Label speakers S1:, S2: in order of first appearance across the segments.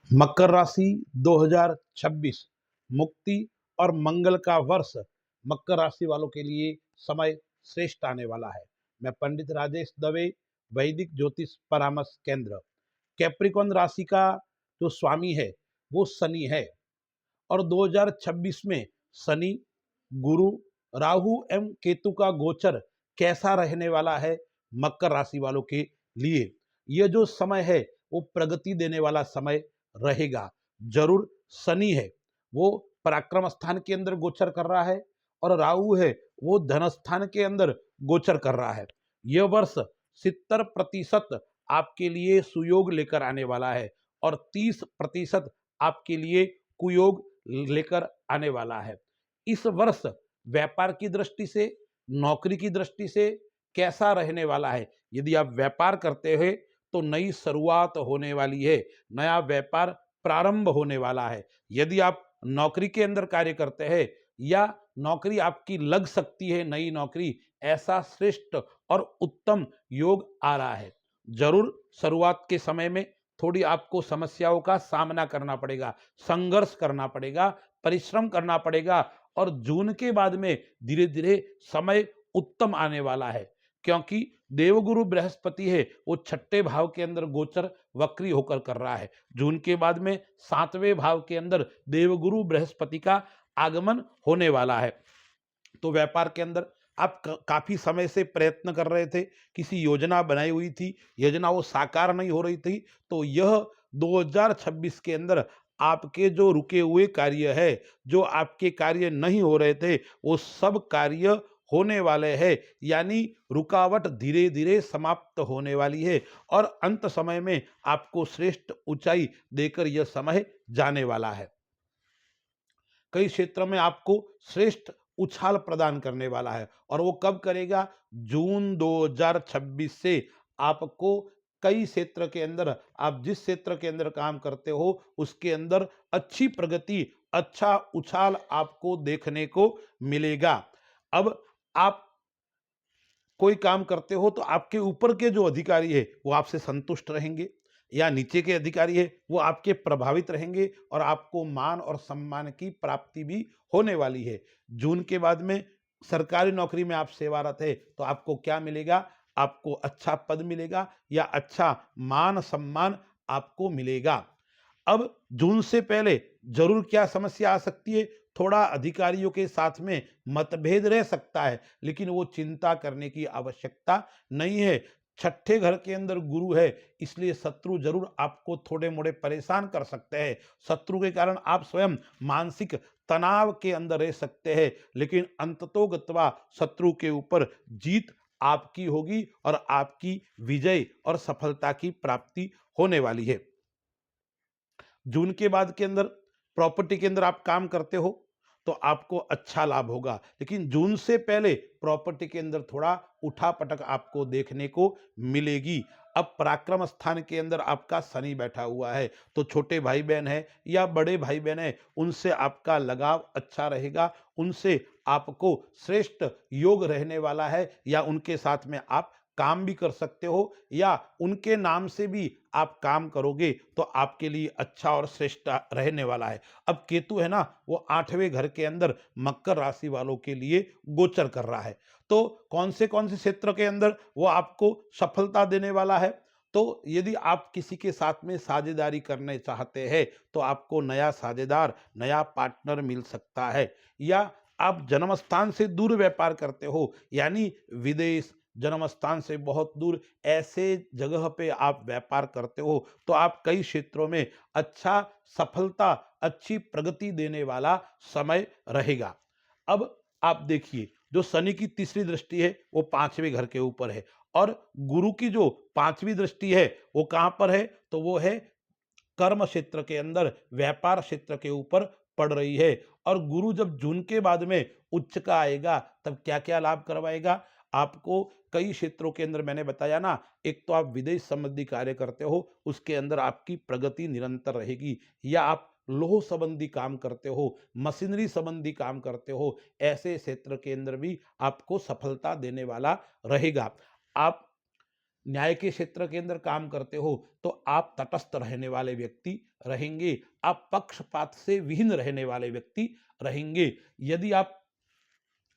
S1: मकर राशि 2026 मुक्ति और मंगल का वर्ष मकर राशि वालों के लिए समय श्रेष्ठ आने वाला है। मैं पंडित राजेश दवे, वैदिक ज्योतिष परामर्श केंद्र। कैप्रिकॉन राशि का जो स्वामी है वो शनि है और 2026 में शनि, गुरु, राहु एवं केतु का गोचर कैसा रहने वाला है मकर राशि वालों के लिए। यह जो समय है वो प्रगति देने वाला समय रहेगा। जरूर शनि है वो पराक्रम स्थान के अंदर गोचर कर रहा है और राहु है वो धन स्थान के अंदर गोचर कर रहा है। यह वर्ष 70% आपके लिए सुयोग लेकर आने वाला है और 30% आपके लिए कुयोग लेकर आने वाला है। इस वर्ष व्यापार की दृष्टि से, नौकरी की दृष्टि से कैसा रहने वाला है? यदि आप व्यापार करते हैं तो नई शुरुआत होने वाली है, नया व्यापार प्रारंभ होने वाला है। यदि आप नौकरी के अंदर कार्य करते हैं या नौकरी आपकी लग सकती है, नई नौकरी, ऐसा श्रेष्ठ और उत्तम योग आ रहा है। जरूर शुरुआत के समय में थोड़ी आपको समस्याओं का सामना करना पड़ेगा, संघर्ष करना पड़ेगा, परिश्रम करना पड़ेगा और जून के बाद में धीरे धीरे समय उत्तम आने वाला है, क्योंकि देवगुरु बृहस्पति है वो छठे भाव के अंदर गोचर वक्री होकर कर रहा है। जून के बाद में सातवें भाव के अंदर देवगुरु बृहस्पति का आगमन होने वाला है। तो व्यापार के अंदर आप काफी समय से प्रयत्न कर रहे थे, किसी योजना बनाई हुई थी, योजना वो साकार नहीं हो रही थी, तो यह 2026 के अंदर आपके जो रुके हुए कार्य है, जो आपके कार्य नहीं हो रहे थे, वो सब कार्य होने वाले हैं। यानी रुकावट धीरे धीरे समाप्त होने वाली है और अंत समय में आपको श्रेष्ठ ऊंचाई देकर यह समय जाने वाला है। कई क्षेत्रों में आपको श्रेष्ठ उछाल प्रदान करने वाला है और वो कब करेगा? जून 2026 से आपको कई क्षेत्र के अंदर, आप जिस क्षेत्र के अंदर काम करते हो उसके अंदर अच्छी प्रगति, अच्छा उछाल आपको देखने को मिलेगा। अब आप कोई काम करते हो तो आपके ऊपर के जो अधिकारी है वो आपसे संतुष्ट रहेंगे या नीचे के अधिकारी है वो आपके प्रभावित रहेंगे और आपको मान और सम्मान की प्राप्ति भी होने वाली है। जून के बाद में सरकारी नौकरी में आप सेवारत है तो आपको क्या मिलेगा? आपको अच्छा पद मिलेगा या अच्छा मान सम्मान आपको मिलेगा। अब जून से पहले जरूर क्या समस्या आ सकती है? थोड़ा अधिकारियों के साथ में मतभेद रह सकता है, लेकिन वो चिंता करने की आवश्यकता नहीं है। छठे घर के अंदर गुरु है, इसलिए शत्रु जरूर आपको थोड़े मोड़े परेशान कर सकते हैं। शत्रु के कारण आप स्वयं मानसिक तनाव के अंदर रह सकते हैं, लेकिन अंततोगत्वा शत्रु के ऊपर जीत आपकी होगी और आपकी विजय और सफलता की प्राप्ति होने वाली है। जून के बाद के अंदर प्रॉपर्टी के अंदर आप काम करते हो तो आपको अच्छा लाभ होगा, लेकिन जून से पहले प्रॉपर्टी के अंदर थोड़ा उठापटक आपको देखने को मिलेगी। अब पराक्रम स्थान के अंदर आपका शनि बैठा हुआ है तो छोटे भाई बहन है या बड़े भाई बहन है उनसे आपका लगाव अच्छा रहेगा, उनसे आपको श्रेष्ठ योग रहने वाला है या उनके साथ में आप काम भी कर सकते हो या उनके नाम से भी आप काम करोगे तो आपके लिए अच्छा और श्रेष्ठ रहने वाला है। अब केतु है ना वो 8वें घर के अंदर मकर राशि वालों के लिए गोचर कर रहा है, तो कौन से क्षेत्र के अंदर वो आपको सफलता देने वाला है? तो यदि आप किसी के साथ में साझेदारी करने चाहते हैं तो आपको नया साझेदार, नया पार्टनर मिल सकता है। या आप जन्म स्थान से दूर व्यापार करते हो यानी विदेश, जन्म स्थान से बहुत दूर ऐसे जगह पे आप व्यापार करते हो तो आप कई क्षेत्रों में अच्छा सफलता, अच्छी प्रगति देने वाला समय रहेगा। अब आप देखिए जो शनि की तीसरी दृष्टि है वो 5वें घर के ऊपर है और गुरु की जो 5वीं दृष्टि है वो कहाँ पर है? तो वो है कर्म क्षेत्र के अंदर, व्यापार क्षेत्र के ऊपर पड़ रही है। और गुरु जब जून के बाद में उच्च का आएगा तब क्या क्या लाभ करवाएगा आपको? कई क्षेत्रों के अंदर मैंने बताया ना, एक तो आप विदेश संबंधी कार्य करते हो उसके अंदर आपकी प्रगति निरंतर रहेगी, या आप लोह संबंधी काम करते हो, मशीनरी संबंधी काम करते हो, ऐसे क्षेत्र के अंदर भी आपको सफलता देने वाला रहेगा। आप न्याय के क्षेत्र के अंदर काम करते हो तो आप तटस्थ रहने वाले व्यक्ति रहेंगे, आप पक्षपात से विहीन रहने वाले व्यक्ति रहेंगे। यदि आप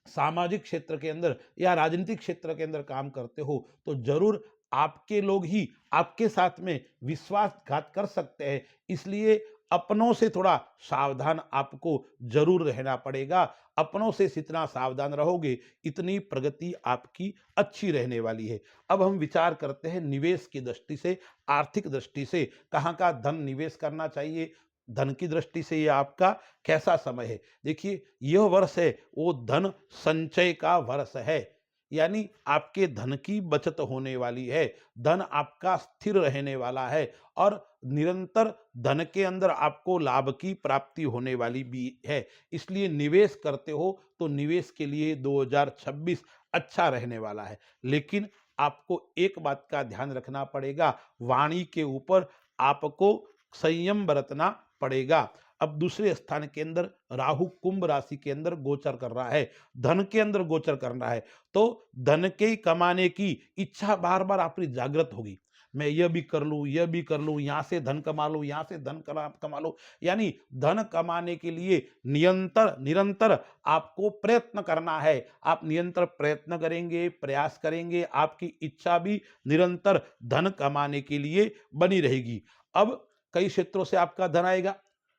S1: सामाजिक क्षेत्र के अंदर या राजनीतिक क्षेत्र के अंदर काम करते हो तो जरूर आपके लोग ही आपके साथ में विश्वासघात कर सकते हैं, इसलिए अपनों से थोड़ा सावधान आपको जरूर रहना पड़ेगा। अपनों से जितना सावधान रहोगे इतनी प्रगति आपकी अच्छी रहने वाली है। अब हम विचार करते हैं निवेश की दृष्टि से, आर्थिक दृष्टि से कहाँ का धन निवेश करना चाहिए। धन की दृष्टि से ये आपका कैसा समय है? देखिए, यह वर्ष है वो धन संचय का वर्ष है, यानी आपके धन की बचत होने वाली है, धन आपका स्थिर रहने वाला है और निरंतर धन के अंदर आपको लाभ की प्राप्ति होने वाली भी है। इसलिए निवेश करते हो तो निवेश के लिए 2026 अच्छा रहने वाला है। लेकिन आपको एक बात का ध्यान रखना पड़ेगा, वाणी के ऊपर आपको संयम बरतना पड़ेगा। अब दूसरे स्थान के अंदर राहु कुंभ राशि के अंदर गोचर कर रहा है, धन के अंदर गोचर कर रहा है, तो धन के कमाने की इच्छा बार बार आपकी जागृत होगी। मैं यह भी कर लूं, यह भी कर लूं, यहां से धन कमा लूं, यहां से धन कमा लो, यानी धन कमाने के लिए निरंतर आपको प्रयत्न करना है। आप निरंतर प्रयत्न करेंगे, प्रयास करेंगे, आपकी इच्छा भी निरंतर धन कमाने के लिए बनी रहेगी। अब कई क्षेत्रों से आपका धन आएगा,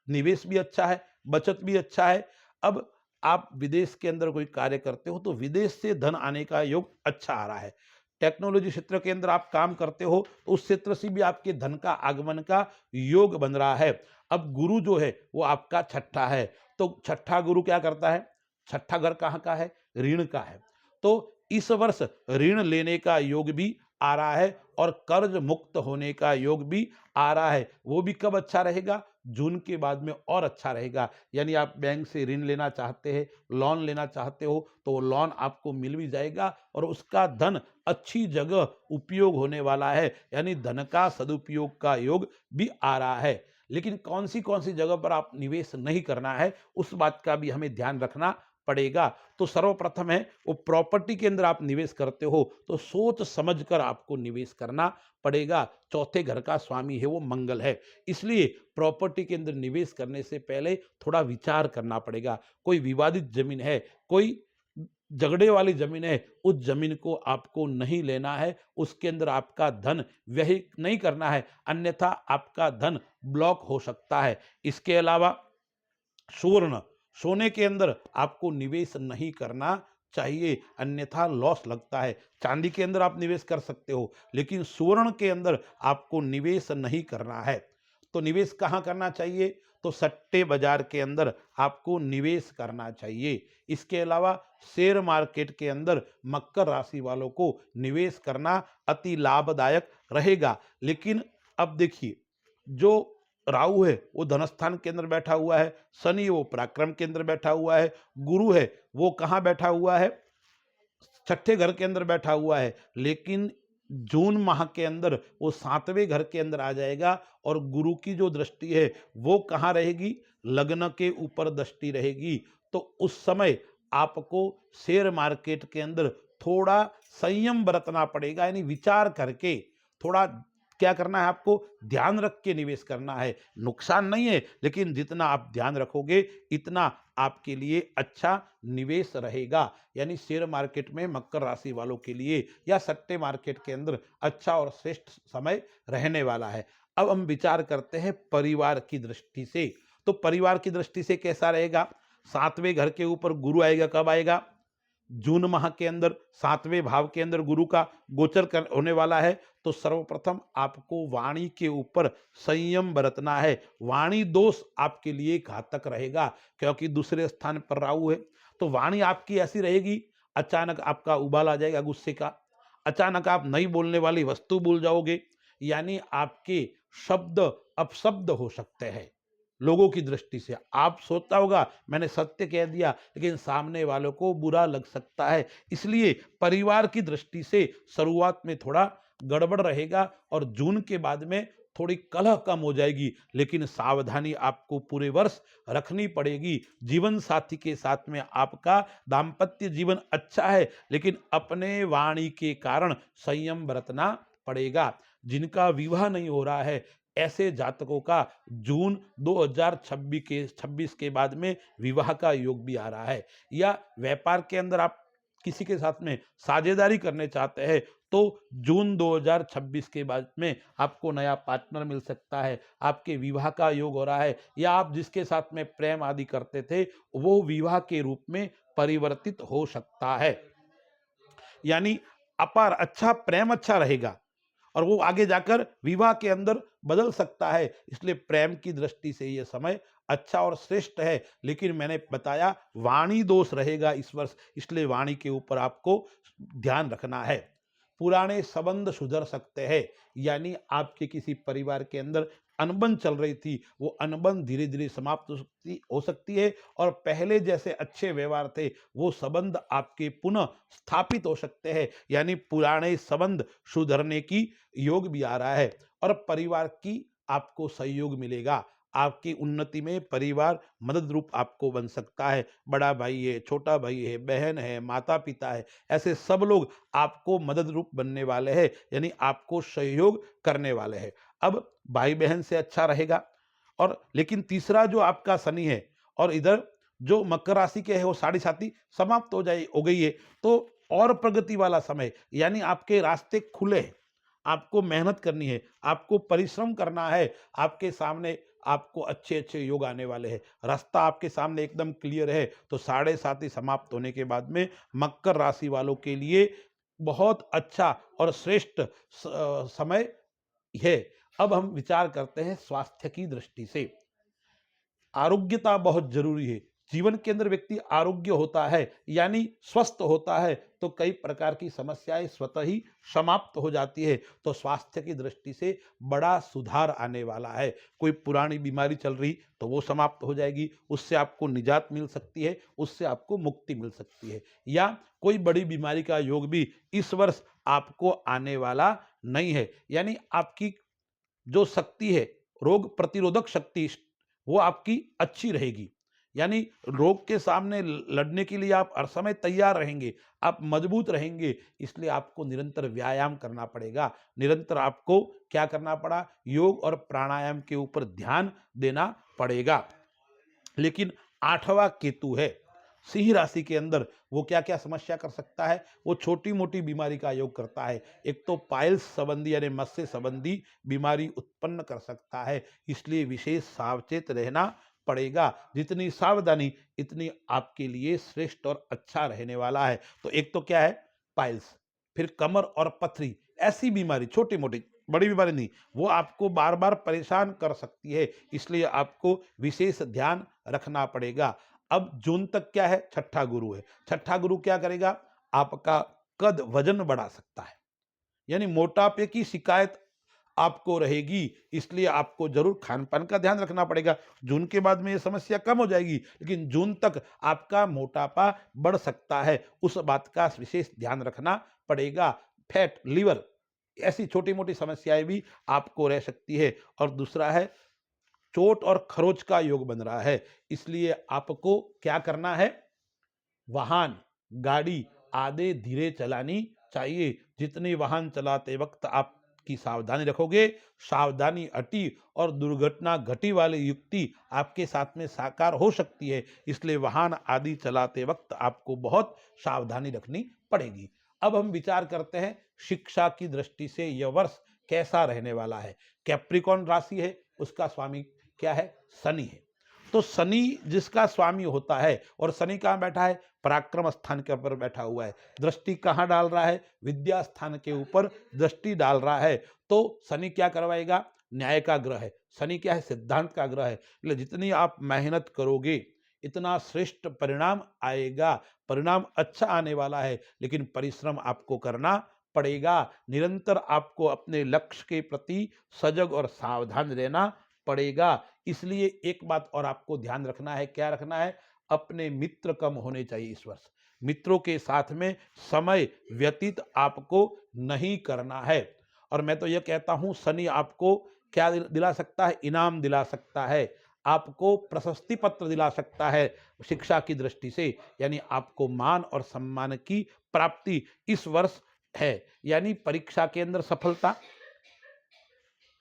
S1: निवेश भी अच्छा है, बचत भी अच्छा है। अब आप विदेश के अंदर कोई कार्य करते हो तो विदेश से धन आने का योग अच्छा आ रहा है। टेक्नोलॉजी क्षेत्र के अंदर आप काम करते हो तो उस क्षेत्र से भी आपके धन का आगमन का योग बन रहा है। अब गुरु जो है वो आपका छठा है, तो छठा गुरु क्या करता है? छठा घर कहाँ का है? ऋण का है। तो इस वर्ष ऋण लेने का योग भी आ रहा है और कर्ज मुक्त होने का योग भी आ रहा है। वो भी कब अच्छा रहेगा? जून के बाद में और अच्छा रहेगा। यानी आप बैंक से ऋण लेना चाहते हैं, लोन लेना चाहते हो तो लोन आपको मिल भी जाएगा और उसका धन अच्छी जगह उपयोग होने वाला है, यानी धन का सदुपयोग का योग भी आ रहा है। लेकिन कौन सी जगह पर आप निवेश नहीं करना है उस बात का भी हमें ध्यान रखना पड़ेगा। तो सर्वप्रथम है वो प्रॉपर्टी के अंदर आप निवेश करते हो तो सोच समझकर आपको निवेश करना पड़ेगा। चौथे घर का स्वामी है वो मंगल है, इसलिए प्रॉपर्टी के अंदर निवेश करने से पहले थोड़ा विचार करना पड़ेगा। कोई विवादित जमीन है, कोई झगड़े वाली जमीन है, उस जमीन को आपको नहीं लेना है, उसके अंदर आपका धन व्यय नहीं करना है, अन्यथा आपका धन ब्लॉक हो सकता है। इसके अलावा सुवर्ण, सोने के अंदर आपको निवेश नहीं करना चाहिए, अन्यथा लॉस लगता है। चांदी के अंदर आप निवेश कर सकते हो लेकिन सुवर्ण के अंदर आपको निवेश नहीं करना है। तो निवेश कहाँ करना चाहिए? तो सट्टे बाजार के अंदर आपको निवेश करना चाहिए। इसके अलावा शेयर मार्केट के अंदर मकर राशि वालों को निवेश करना अति लाभदायक रहेगा। लेकिन अब देखिए, जो राहु है वो धनस्थान के अंदर बैठा हुआ है, शनि वो पराक्रम के अंदर बैठा हुआ है, गुरु है वो कहाँ बैठा हुआ है? छठे घर के अंदर बैठा हुआ है। लेकिन जून माह के अंदर वो सातवें घर के अंदर आ जाएगा और गुरु की जो दृष्टि है वो कहाँ रहेगी? लग्न के ऊपर दृष्टि रहेगी। तो उस समय आपको शेयर मार्केट के अंदर थोड़ा संयम बरतना पड़ेगा, यानी विचार करके थोड़ा क्या करना है, आपको ध्यान रख के निवेश करना है। नुकसान नहीं है लेकिन जितना आप ध्यान रखोगे इतना आपके लिए अच्छा निवेश रहेगा। यानी शेयर मार्केट में मकर राशि वालों के लिए या सट्टे मार्केट के अंदर अच्छा और श्रेष्ठ समय रहने वाला है। अब हम विचार करते हैं परिवार की दृष्टि से। तो परिवार की दृष्टि से कैसा रहेगा? सातवें घर के ऊपर गुरु आएगा, कब आएगा? जून माह के अंदर सातवें भाव के अंदर गुरु का गोचर होने वाला है। तो सर्वप्रथम आपको वाणी के ऊपर संयम बरतना है। वाणी दोष आपके लिए घातक रहेगा क्योंकि दूसरे स्थान पर राहु है। तो वाणी आपकी ऐसी रहेगी, अचानक आपका उबाल आ जाएगा गुस्से का, अचानक आप नहीं बोलने वाली वस्तु बोल जाओगे, यानी आपके शब्द अपशब्द हो सकते हैं। लोगों की दृष्टि से आप सोचता होगा मैंने सत्य कह दिया लेकिन सामने वालों को बुरा लग सकता है। इसलिए परिवार की दृष्टि से शुरुआत में थोड़ा गड़बड़ रहेगा और जून के बाद में थोड़ी कलह कम हो जाएगी, लेकिन सावधानी आपको पूरे वर्ष रखनी पड़ेगी। जीवन साथी के साथ में आपका दाम्पत्य जीवन अच्छा है लेकिन अपने वाणी के कारण संयम बरतना पड़ेगा। जिनका विवाह नहीं हो रहा है, ऐसे जातकों का जून 2026 के बाद में विवाह का योग भी आ रहा है। या व्यापार के अंदर आप किसी के साथ में साझेदारी करने चाहते हैं, तो जून 2026 के बाद में आपको नया पार्टनर मिल सकता है, आपके विवाह का योग हो रहा है, या आप जिसके साथ में प्रेम आदि करते थे वो विवाह के रूप में परिवर्तित हो सकता है। यानी अपार अच्छा प्रेम अच्छा रहेगा और वो आगे जाकर विवाह के अंदर बदल सकता है। इसलिए प्रेम की दृष्टि से ये समय अच्छा और श्रेष्ठ है। लेकिन मैंने बताया वाणी दोष रहेगा इस वर्ष, इसलिए वाणी के ऊपर आपको ध्यान रखना है। पुराने संबंध सुधर सकते हैं, यानी आपके किसी परिवार के अंदर अनबन चल रही थी, वो अनबन धीरे धीरे समाप्त हो सकती है और पहले जैसे अच्छे व्यवहार थे वो संबंध आपके पुनः स्थापित हो सकते हैं। यानी पुराने संबंध सुधरने की योग भी आ रहा है और परिवार की आपको सहयोग मिलेगा। आपकी उन्नति में परिवार मदद रूप आपको बन सकता है। बड़ा भाई है, छोटा भाई है, बहन है, माता पिता है, ऐसे सब लोग आपको मदद रूप बनने वाले हैं, यानी आपको सहयोग करने वाले हैं। अब भाई बहन से अच्छा रहेगा। और लेकिन तीसरा जो आपका शनि है और इधर जो मकर राशि के है वो साढ़े साथी समाप्त हो गई है, तो और प्रगति वाला समय, यानी आपके रास्ते खुले हैं। आपको मेहनत करनी है, आपको परिश्रम करना है, आपके सामने आपको अच्छे अच्छे योग आने वाले हैं। रास्ता आपके सामने एकदम क्लियर है। तो साढ़े साथी समाप्त होने के बाद में मकर राशि वालों के लिए बहुत अच्छा और श्रेष्ठ समय है। अब हम विचार करते हैं स्वास्थ्य की दृष्टि से। आरोग्यता बहुत जरूरी है। जीवन के अंदर व्यक्ति आरोग्य होता है यानी स्वस्थ होता है, तो कई प्रकार की समस्याएं स्वतः ही समाप्त हो जाती है। तो स्वास्थ्य की दृष्टि से बड़ा सुधार आने वाला है। कोई पुरानी बीमारी चल रही तो वो समाप्त हो जाएगी, उससे आपको निजात मिल सकती है, उससे आपको मुक्ति मिल सकती है। या कोई बड़ी बीमारी का योग भी इस वर्ष आपको आने वाला नहीं है। यानी आपकी जो शक्ति है, रोग प्रतिरोधक शक्ति, वो आपकी अच्छी रहेगी। यानी रोग के सामने लड़ने के लिए आप हर समय तैयार रहेंगे, आप मजबूत रहेंगे। इसलिए आपको निरंतर व्यायाम करना पड़ेगा। निरंतर आपको क्या करना पड़ा, योग और प्राणायाम के ऊपर ध्यान देना पड़ेगा। लेकिन 8वां केतु है सिंह राशि के अंदर, वो क्या क्या समस्या कर सकता है, वो छोटी मोटी बीमारी का योग करता है। एक तो पाइल्स संबंधी यानी मत्स्य संबंधी बीमारी उत्पन्न कर सकता है, इसलिए विशेष सावचेत रहना पड़ेगा। जितनी सावधानी इतनी आपके लिए श्रेष्ठ और अच्छा रहने वाला है। तो एक तो क्या है पाइल्स, फिर कमर और पथरी, ऐसी बीमारी छोटी मोटी, बड़ी बीमारी नहीं, वो आपको बार बार परेशान कर सकती है, इसलिए आपको विशेष ध्यान रखना पड़ेगा। अब जून तक क्या है, छठा गुरु है। छठा गुरु क्या करेगा, आपका कद वजन बढ़ा सकता है, यानी मोटापे की शिकायत आपको रहेगी, इसलिए आपको जरूर खान पान का ध्यान रखना पड़ेगा। जून के बाद में ये समस्या कम हो जाएगी, लेकिन जून तक आपका मोटापा बढ़ सकता है, उस बात का विशेष ध्यान रखना पड़ेगा। फैट, लीवर, ऐसी छोटी मोटी समस्याएं भी आपको रह सकती है। और दूसरा है चोट और खरोच का योग बन रहा है, इसलिए आपको क्या करना है, वाहन गाड़ी आदि धीरे चलानी चाहिए। जितनी वाहन चलाते वक्त आपकी सावधानी रखोगे, सावधानी हटी और दुर्घटना घटी वाली युक्ति आपके साथ में साकार हो सकती है, इसलिए वाहन आदि चलाते वक्त आपको बहुत सावधानी रखनी पड़ेगी। अब हम विचार करते हैं शिक्षा की दृष्टि से यह वर्ष कैसा रहने वाला है। कैप्रिकॉन राशि है, उसका स्वामी क्या है, शनि है। तो शनि जिसका स्वामी होता है, और शनि कहाँ बैठा है, पराक्रम स्थान के ऊपर बैठा हुआ है। दृष्टि कहाँ डाल रहा है, विद्या स्थान के ऊपर दृष्टि डाल रहा है। तो शनि क्या करवाएगा, न्याय का ग्रह है। शनि क्या है, सिद्धांत का ग्रह है। इसलिए जितनी आप मेहनत करोगे इतना श्रेष्ठ परिणाम आएगा। परिणाम अच्छा आने वाला है, लेकिन परिश्रम आपको करना पड़ेगा। निरंतर आपको अपने लक्ष्य के प्रति सजग और सावधान रहना पड़ेगा। इसलिए एक बात और आपको ध्यान रखना है, क्या रखना है, अपने मित्र कम होने चाहिए इस वर्ष। मित्रों के साथ में समय व्यतीत आपको नहीं करना है। और मैं तो यह कहता हूं शनि आपको क्या दिला सकता है, इनाम दिला सकता है, आपको प्रशस्ति पत्र दिला सकता है शिक्षा की दृष्टि से, यानी आपको मान और सम्मान की प्राप्ति इस वर्ष है, यानी परीक्षा के अंदर सफलता,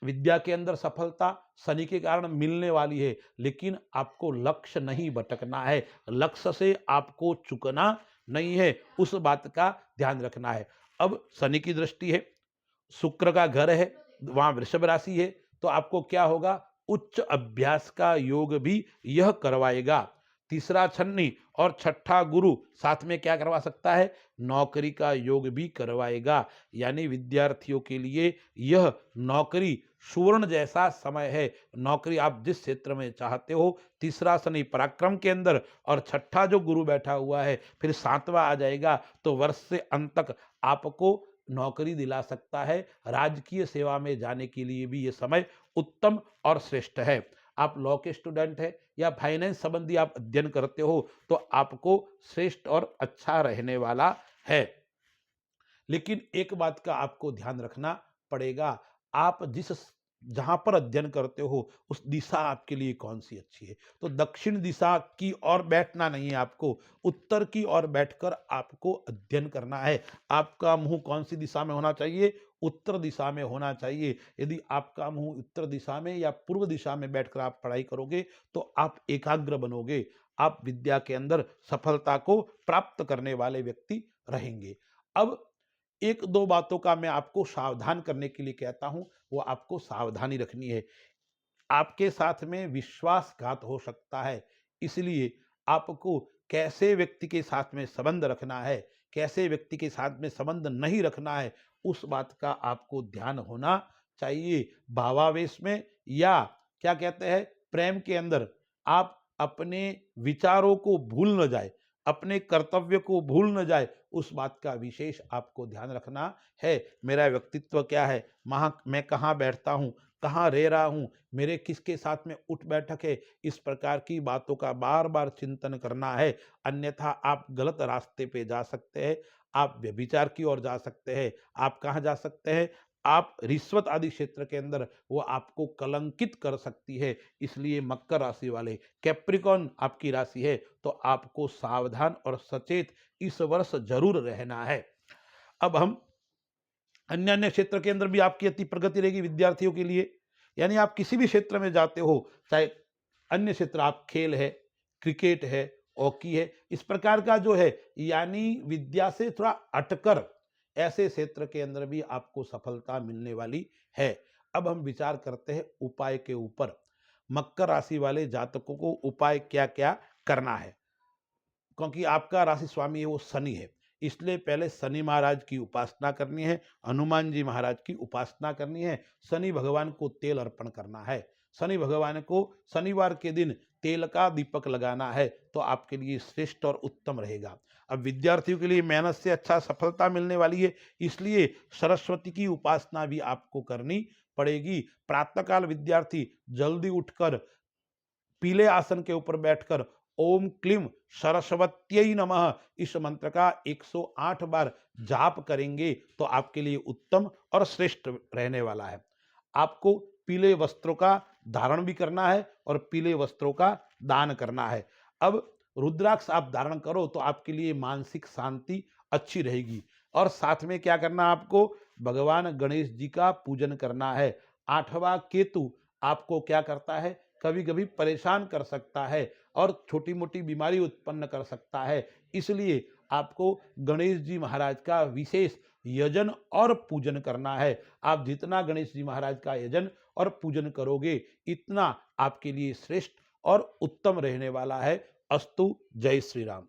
S1: विद्या के अंदर सफलता शनि के कारण मिलने वाली है, लेकिन आपको लक्ष्य नहीं भटकना है, लक्ष्य से आपको चूकना नहीं है, उस बात का ध्यान रखना है। अब शनि की दृष्टि है, शुक्र का घर है, वहां वृषभ राशि है, तो आपको क्या होगा, उच्च अभ्यास का योग भी यह करवाएगा। तीसरा शनि और छठा गुरु साथ में क्या करवा सकता है, नौकरी का योग भी करवाएगा। यानी विद्यार्थियों के लिए यह नौकरी सुवर्ण जैसा समय है। नौकरी आप जिस क्षेत्र में चाहते हो, तीसरा शनि पराक्रम के अंदर और छठा जो गुरु बैठा हुआ है, फिर सातवां आ जाएगा, तो वर्ष से अंत तक आपको नौकरी दिला सकता है। राजकीय सेवा में जाने के लिए भी ये समय उत्तम और श्रेष्ठ है। आप लॉ के स्टूडेंट है या फाइनेंस संबंधी आप अध्ययन करते हो, तो आपको श्रेष्ठ और अच्छा रहने वाला है। लेकिन एक बात का आपको ध्यान रखना पड़ेगा, आप जिस जहां पर अध्ययन करते हो उस दिशा आपके लिए कौन सी अच्छी है। तो दक्षिण दिशा की ओर बैठना नहीं है, आपको उत्तर की ओर बैठकर आपको अध्ययन करना है। आपका मुंह कौन सी दिशा में होना चाहिए, उत्तर दिशा में होना चाहिए। यदि आपका मुंह उत्तर दिशा में या पूर्व दिशा में बैठकर आप पढ़ाई करोगे, तो आप एकाग्र बनोगे, आप विद्या के अंदर सफलता को प्राप्त करने वाले व्यक्ति रहेंगे। अब एक दो बातों का मैं आपको सावधान करने के लिए कहता हूं, वो आपको सावधानी रखनी है। आपके साथ में विश्वासघात हो सकता है, इसलिए आपको कैसे व्यक्ति के साथ में संबंध रखना है, कैसे व्यक्ति के साथ में संबंध नहीं रखना है, उस बात का आपको ध्यान होना चाहिए। भावावेश में या क्या कहते हैं, प्रेम के अंदर आप अपने विचारों को भूल न जाए, अपने कर्तव्य को भूल न जाए, उस बात का विशेष आपको ध्यान रखना है। मेरा व्यक्तित्व क्या है, मैं कहाँ बैठता हूँ, कहाँ रह रहा हूँ, मेरे किसके साथ में उठ बैठक है, इस प्रकार की बातों का बार बार चिंतन करना है। अन्यथा आप गलत रास्ते पे जा सकते हैं, आप व्यभिचार की ओर जा सकते हैं। आप कहाँ जा सकते हैं, आप रिश्वत आदि क्षेत्र के अंदर वो आपको कलंकित कर सकती है। इसलिए मकर राशि वाले, कैप्रिकॉन आपकी राशि है, तो आपको सावधान और सचेत इस वर्ष जरूर रहना है। अब हम अन्य अन्य क्षेत्र के अंदर भी आपकी अति प्रगति रहेगी विद्यार्थियों के लिए। यानी आप किसी भी क्षेत्र में जाते हो, चाहे अन्य क्षेत्र, आप खेल है, क्रिकेट है, हॉकी है, इस प्रकार का जो है, यानी विद्या से थोड़ा हटकर ऐसे क्षेत्र के अंदर भी आपको सफलता मिलने वाली है। अब हम विचार करते हैं उपाय के ऊपर। मकर राशि वाले जातकों को उपाय क्या क्या करना है, क्योंकि आपका राशि स्वामी है वो शनि है, इसलिए पहले शनि महाराज की उपासना करनी है, हनुमान जी महाराज की उपासना करनी है, शनि भगवान को तेल अर्पण करना है। शनि भगवान को शनिवार के दिन तेल का दीपक लगाना है, तो आपके लिए श्रेष्ठ और उत्तम रहेगा। अब विद्यार्थियों के लिए मेहनत से अच्छा सफलता मिलने वाली है, इसलिए सरस्वती की उपासना भी आपको करनी पड़ेगी। प्रातःकाल विद्यार्थी जल्दी उठकर पीले आसन के ऊपर बैठकर ओम क्लीम सरस्वत्यै नमः इस मंत्र का 108 बार जाप करेंगे, तो आपके लिए उत्तम और श्रेष्ठ रहने वाला है। आपको पीले वस्त्रों का धारण भी करना है और पीले वस्त्रों का दान करना है। अब रुद्राक्ष आप धारण करो तो आपके लिए मानसिक शांति अच्छी रहेगी। और साथ में क्या करना, आपको भगवान गणेश जी का पूजन करना है। आठवां केतु आपको क्या करता है, कभी कभी परेशान कर सकता है और छोटी मोटी बीमारी उत्पन्न कर सकता है। इसलिए आपको गणेश जी महाराज का विशेष यजन और पूजन करना है। आप जितना गणेश जी महाराज का यजन और पूजन करोगे, इतना आपके लिए श्रेष्ठ और उत्तम रहने वाला है। अस्तु। जय श्री राम।